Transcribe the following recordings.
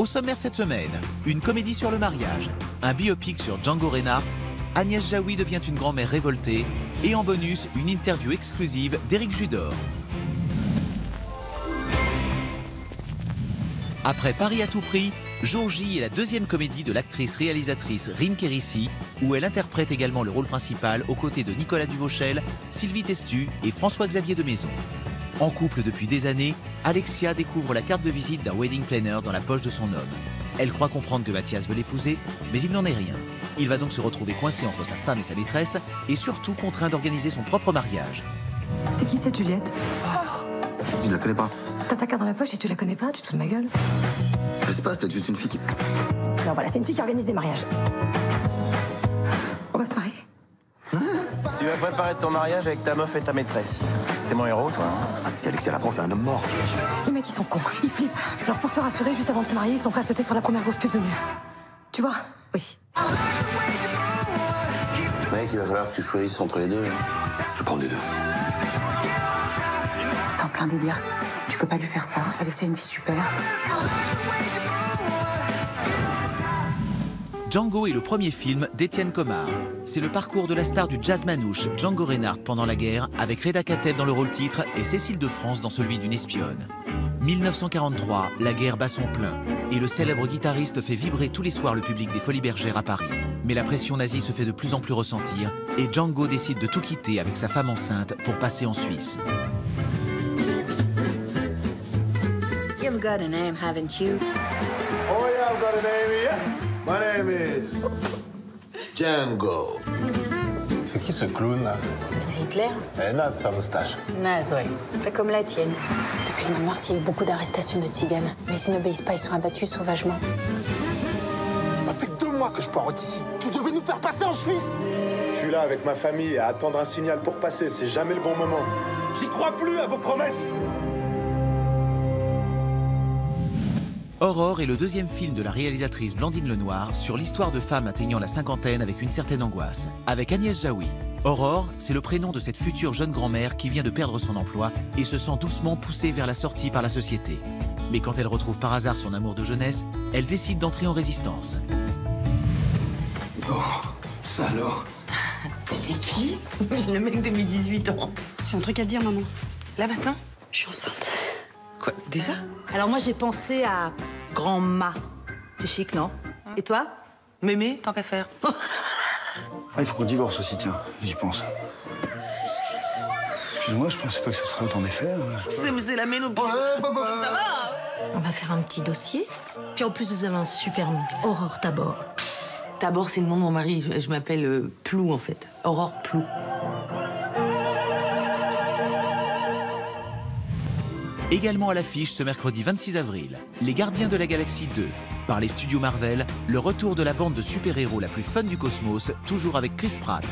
Au sommaire cette semaine, une comédie sur le mariage, un biopic sur Django Reinhardt, Agnès Jaoui devient une grand-mère révoltée et en bonus, une interview exclusive d'Éric Judor. Après Paris à tout prix, Jour J est la deuxième comédie de l'actrice-réalisatrice Rim Kérissi, où elle interprète également le rôle principal aux côtés de Nicolas Duvauchel, Sylvie Testu et François-Xavier de Maison. En couple depuis des années, Alexia découvre la carte de visite d'un wedding planner dans la poche de son homme. Elle croit comprendre que Mathias veut l'épouser, mais il n'en est rien. Il va donc se retrouver coincé entre sa femme et sa maîtresse, et surtout contraint d'organiser son propre mariage. C'est qui cette Juliette? Je la connais pas. T'as sa carte dans la poche et tu la connais pas? Tu te fous de ma gueule? Je sais pas, c'est peut-être juste une fille qui... Non, voilà, c'est une fille qui organise des mariages. On va se marier. Tu vas préparer ton mariage avec ta meuf et ta maîtresse. T'es mon héros, toi. Ah, mais si Alexia l'approche, j'ai un homme mort. Les mecs, ils sont cons, ils flippent. Alors pour se rassurer, juste avant de se marier, ils sont prêts à sauter sur la première grosse pute venue. Tu vois? Oui. Mec, il va falloir que tu choisisses entre les deux. Je prends les deux. T'es en plein délire. Tu peux pas lui faire ça. Elle est une fille super. Django est le premier film d'Étienne Comard. C'est le parcours de la star du jazz manouche Django Reinhardt pendant la guerre, avec Reda Kateb dans le rôle titre et Cécile de France dans celui d'une espionne. 1943, la guerre bat son plein et le célèbre guitariste fait vibrer tous les soirs le public des Folies Bergères à Paris. Mais la pression nazie se fait de plus en plus ressentir et Django décide de tout quitter avec sa femme enceinte pour passer en Suisse. You've got a name, haven't you? Oh yeah, I've got a name here. My name is Django. C'est qui ce clown là? C'est Hitler? Elle est naze sa moustache. Naze, ouais. Pas comme la tienne. Depuis le mois de mars, il y a eu beaucoup d'arrestations de tziganes. Mais s'ils n'obéissent pas, ils sont abattus sauvagement. Ça fait 2 mois que je poireaute ici. Tu devais nous faire passer en Suisse. Je suis là avec ma famille à attendre un signal pour passer. C'est jamais le bon moment. J'y crois plus à vos promesses. Aurore est le deuxième film de la réalisatrice Blandine Lenoir sur l'histoire de femmes atteignant la cinquantaine avec une certaine angoisse, avec Agnès Jaoui. Aurore, c'est le prénom de cette future jeune grand-mère qui vient de perdre son emploi et se sent doucement poussée vers la sortie par la société. Mais quand elle retrouve par hasard son amour de jeunesse, elle décide d'entrer en résistance. Oh, salaud. C'était qui? Le mec de mes 18 ans. J'ai un truc à te dire, maman. Là, maintenant? Je suis enceinte. Quoi, déjà? Alors moi, j'ai pensé à grand-ma. C'est chic, non? Et toi? Mémé, tant qu'à faire. Ah, il faut qu'on divorce aussi, tiens, j'y pense. Excuse-moi, je pensais pas que ça te ferait autant d'effet. C'est la méno. Ça va? On va faire un petit dossier. Puis en plus, vous avez un super nom. Aurore Tabor. Tabor, c'est le nom de mon mari. Je m'appelle Plou, en fait. Aurore Plou. Également à l'affiche ce mercredi 26 avril, Les Gardiens de la Galaxie 2. Par les studios Marvel, le retour de la bande de super-héros la plus fun du cosmos, toujours avec Chris Pratt.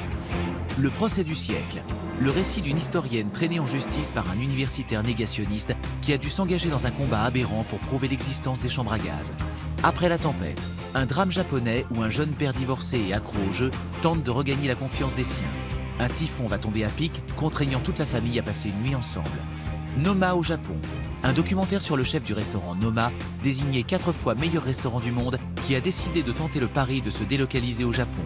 Le procès du siècle. Le récit d'une historienne traînée en justice par un universitaire négationniste qui a dû s'engager dans un combat aberrant pour prouver l'existence des chambres à gaz. Après la tempête, un drame japonais où un jeune père divorcé et accro au jeu tente de regagner la confiance des siens. Un typhon va tomber à pic, contraignant toute la famille à passer une nuit ensemble. Noma au Japon, un documentaire sur le chef du restaurant Noma, désigné 4 fois meilleur restaurant du monde, qui a décidé de tenter le pari de se délocaliser au Japon.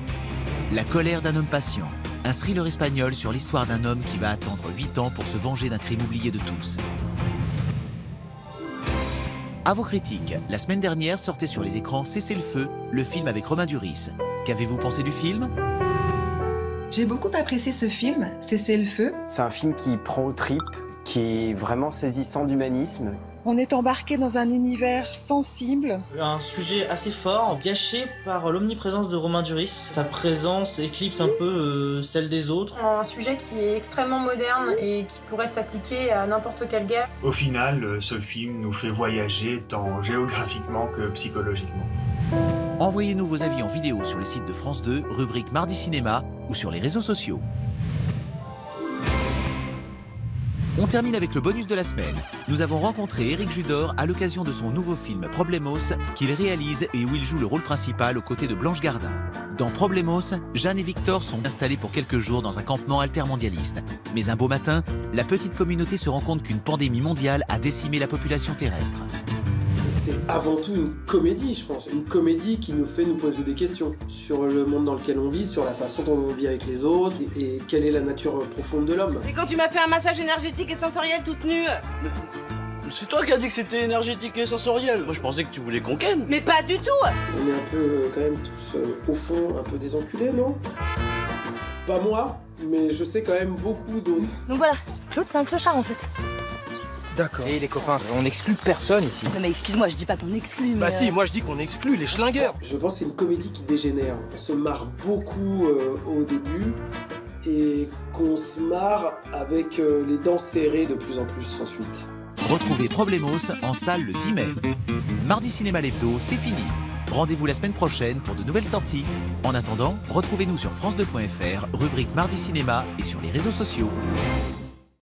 La colère d'un homme patient, un thriller espagnol sur l'histoire d'un homme qui va attendre 8 ans pour se venger d'un crime oublié de tous. À vos critiques, la semaine dernière sortait sur les écrans Cessez le feu, le film avec Romain Duris. Qu'avez-vous pensé du film ? J'ai beaucoup apprécié ce film, Cessez le feu. C'est un film qui prend aux tripes, qui est vraiment saisissant d'humanisme. On est embarqué dans un univers sensible. Un sujet assez fort, gâché par l'omniprésence de Romain Duris. Sa présence éclipse un peu celle des autres. Un sujet qui est extrêmement moderne et qui pourrait s'appliquer à n'importe quelle guerre. Au final, ce film nous fait voyager tant géographiquement que psychologiquement. Envoyez-nous vos avis en vidéo sur le site de France 2, rubrique Mardi Cinéma ou sur les réseaux sociaux. On termine avec le bonus de la semaine. Nous avons rencontré Éric Judor à l'occasion de son nouveau film Problemos, qu'il réalise et où il joue le rôle principal aux côtés de Blanche Gardin. Dans Problemos, Jeanne et Victor sont installés pour quelques jours dans un campement altermondialiste. Mais un beau matin, la petite communauté se rend compte qu'une pandémie mondiale a décimé la population terrestre. c'est avant tout une comédie, je pense. Une comédie qui nous fait nous poser des questions sur le monde dans lequel on vit, sur la façon dont on vit avec les autres, et quelle est la nature profonde de l'homme. Et quand tu m'as fait un massage énergétique et sensoriel toute nue. C'est toi qui as dit que c'était énergétique et sensoriel. Moi, je pensais que tu voulais qu'on ken. Mais pas du tout. On est un peu, quand même, tous, au fond, un peu des enculés, non? Pas moi, mais je sais quand même beaucoup d'autres. Donc voilà, Claude, c'est un clochard, en fait. D'accord. Et les copains, on exclut personne ici. Non mais excuse-moi, je dis pas qu'on exclut, mais... Bah si, moi je dis qu'on exclut les schlingueurs. Je pense que c'est une comédie qui dégénère. On se marre beaucoup au début et qu'on se marre avec les dents serrées de plus en plus ensuite. Retrouvez Problemos en salle le 10 mai. Mardi Cinéma l'Hebdo, c'est fini. Rendez-vous la semaine prochaine pour de nouvelles sorties. En attendant, retrouvez-nous sur France2.fr, rubrique Mardi Cinéma et sur les réseaux sociaux.